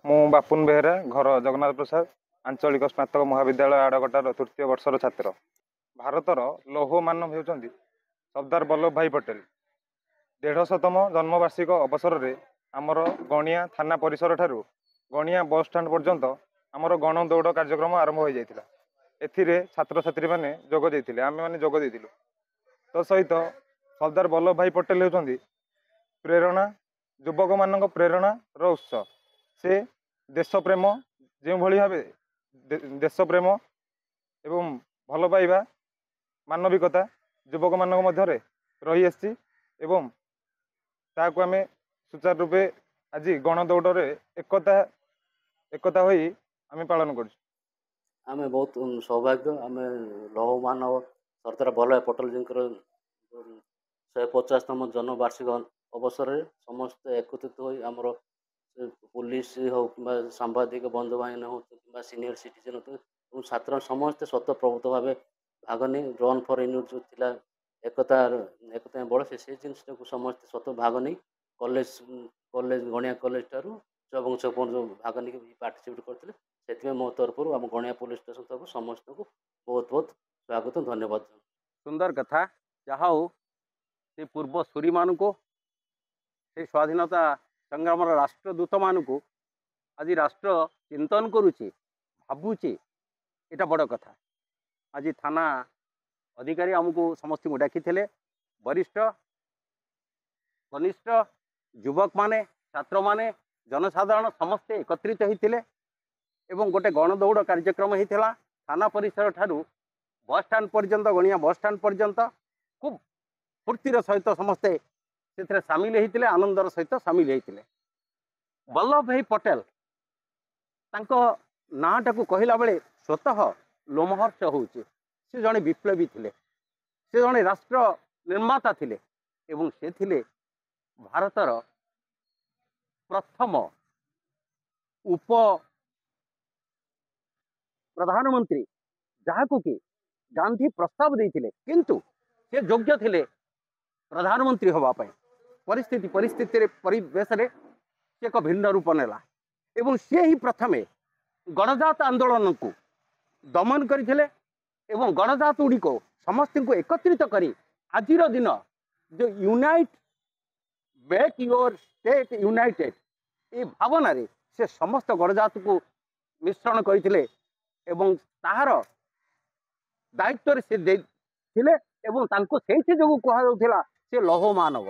ମୁଁ ବାପୁନ ବେହେରା ଘର ଜଗନ୍ନାଥ ପ୍ରସାଦ ଆଞ୍ଚଳିକ ସ୍ନାତକ ମହାବିଦ୍ୟାଳୟ ଆଡ଼ଗଟାର ତୃତୀୟ ବର୍ଷର ଛାତ୍ର। ଭାରତର ଲୌହ ମାନବ ହେଉଛନ୍ତି ସର୍ଦ୍ଦାର ବଲ୍ଲଭ ଭାଇ ପଟେଲ। 150ତମ ଜନ୍ମବାର୍ଷିକ ଅବସରରେ ଆମର ଗଣିଆ ଥାନା ପରିସର ଠାରୁ ଗଣିଆ ବସ୍ ଷ୍ଟାଣ୍ଡ ପର୍ଯ୍ୟନ୍ତ ଆମର ଗଣ ଦୌଡ଼ କାର୍ଯ୍ୟକ୍ରମ ଆରମ୍ଭ ହୋଇଯାଇଥିଲା। ଏଥିରେ ଛାତ୍ରଛାତ୍ରୀମାନେ ଯୋଗ ଦେଇଥିଲେ, ଆମେମାନେ ଯୋଗ ଦେଇଥିଲୁ। ତ ସହିତ ସର୍ଦ୍ଦାର ବଲ୍ଲଭ ଭାଇ ପଟେଲ ହେଉଛନ୍ତି ପ୍ରେରଣା, ଯୁବକମାନଙ୍କ ପ୍ରେରଣାର ଉତ୍ସ। ସେ ଦେଶପ୍ରେମ ଯେଉଁଭଳି ଭାବେ ଦେଶପ୍ରେମ ଏବଂ ଭଲ ପାଇବା ମାନବିକତା ଯୁବକମାନଙ୍କ ମଧ୍ୟରେ ରହିଆସିଛି ଏବଂ ତାହାକୁ ଆମେ ସୁଚାରୁ ରୂପେ ଆଜି ଗଣଦୌଡ଼ରେ ଏକତା ହୋଇ ଆମେ ପାଳନ କରୁଛୁ। ଆମେ ବହୁତ ସୌଭାଗ୍ୟ, ଆମେ ଲୌହ ମାନବ ସର୍ଦ୍ଦାର ବଲ୍ଲଭ ଭାଇ ପଟେଲଜୀଙ୍କର 150ତମ ଜନ୍ମବାର୍ଷିକ ଅବସରରେ ସମସ୍ତେ ଏକତ୍ରିତ ହୋଇ ଆମର ପୁଲିସ ହଉ କିମ୍ବା ସାମ୍ବାଦିକ ବନ୍ଧୁବାହିନୀ ହଉ କିମ୍ବା ସିନିୟର ସିଟିଜେନ୍ ହଉ ଏବଂ ଛାତ୍ର ସମସ୍ତେ ସ୍ୱତଃପ୍ରବୃତ୍ତ ଭାବେ ଭାଗ ନେଇ ରନ୍ ଫର୍ ୟୁନିଟି ଯେଉଁ ଥିଲା ଏକତା ବଳ ସେ ଜିନିଷଟାକୁ ସମସ୍ତେ ସ୍ୱତଃ ଭାଗ ନେଇ କଲେଜ ଗଣିଆ କଲେଜ ଠାରୁ ଚବଙ୍ଗ ଛକ ପର୍ଯ୍ୟନ୍ତ ଭାଗ ନେଇକି ପାର୍ଟିସିପେଟ୍ କରିଥିଲେ। ସେଥିପାଇଁ ମୋ ତରଫରୁ ଆମ ଗଣିଆ ପୋଲିସ ଷ୍ଟେସନ ତରଫରୁ ସମସ୍ତଙ୍କୁ ବହୁତ ବହୁତ ସ୍ୱାଗତ, ଧନ୍ୟବାଦ। ସୁନ୍ଦର କଥା। ଯାହା ହଉ ସେ ପୂର୍ବ ସୂରୀମାନଙ୍କୁ, ସେ ସ୍ୱାଧୀନତା ସଂଗ୍ରାମର ରାଷ୍ଟ୍ରଦୂତମାନଙ୍କୁ ଆଜି ରାଷ୍ଟ୍ର ଚିନ୍ତନ କରୁଛି, ଭାବୁଛି, ଏଇଟା ବଡ଼ କଥା। ଆଜି ଥାନା ଅଧିକାରୀ ଆମକୁ ସମସ୍ତଙ୍କୁ ଡାକିଥିଲେ। ବରିଷ୍ଠ କନିଷ୍ଠ ଯୁବକମାନେ, ଛାତ୍ରମାନେ, ଜନସାଧାରଣ ସମସ୍ତେ ଏକତ୍ରିତ ହୋଇଥିଲେ ଏବଂ ଗୋଟେ ଗଣଦୌଡ଼ କାର୍ଯ୍ୟକ୍ରମ ହୋଇଥିଲା। ଥାନା ପରିସର ଠାରୁ ବସ୍ ଷ୍ଟାଣ୍ଡ ପର୍ଯ୍ୟନ୍ତ, ଗଣିଆ ବସ୍ ଷ୍ଟାଣ୍ଡ ପର୍ଯ୍ୟନ୍ତ ଖୁବ୍ ଫୁର୍ତ୍ତିର ସହିତ ସମସ୍ତେ ସେଥିରେ ସାମିଲ ହୋଇଥିଲେ, ଆନନ୍ଦର ସହିତ ସାମିଲ ହୋଇଥିଲେ। ବଲ୍ଲଭ ଭାଇ ପଟେଲ ତାଙ୍କ ନାଁଟାକୁ କହିଲା ବେଳେ ସ୍ୱତଃ ଲୋମହର୍ଷ ହେଉଛି। ସେ ଜଣେ ବିପ୍ଳବୀ ଥିଲେ, ସେ ଜଣେ ରାଷ୍ଟ୍ର ନିର୍ମାତା ଥିଲେ ଏବଂ ସେ ଥିଲେ ଭାରତର ପ୍ରଥମ ପ୍ରଧାନମନ୍ତ୍ରୀ, ଯାହାକୁ କି ଗାନ୍ଧୀ ପ୍ରସ୍ତାବ ଦେଇଥିଲେ, କିନ୍ତୁ ସେ ଯୋଗ୍ୟ ଥିଲେ ପ୍ରଧାନମନ୍ତ୍ରୀ ହେବା ପାଇଁ। ପରିବେଶରେ ସେ ଏକ ଭିନ୍ନ ରୂପ ନେଲା ଏବଂ ସେ ହିଁ ପ୍ରଥମେ ଗଣଜାତ ଆନ୍ଦୋଳନକୁ ଦମନ କରିଥିଲେ ଏବଂ ଗଣଜାତ ଗୁଡ଼ିକୁ ସମସ୍ତଙ୍କୁ ଏକତ୍ରିତ କରି ଆଜିର ଦିନ ଯେଉଁ ମେକ୍ ୟୁର ଷ୍ଟେଟ୍ ୟୁନାଇଟେଡ୍ ଏ ଭାବନାରେ ସେ ସମସ୍ତ ଗଣଜାତକୁ ମିଶ୍ରଣ କରିଥିଲେ ଏବଂ ତାହାର ଦାୟିତ୍ୱରେ ସେ ଥିଲେ ଏବଂ ତାଙ୍କୁ ସେଇଥି ଯୋଗୁଁ କୁହାଯାଉଥିଲା ସେ ଲୌହ ମାନବ।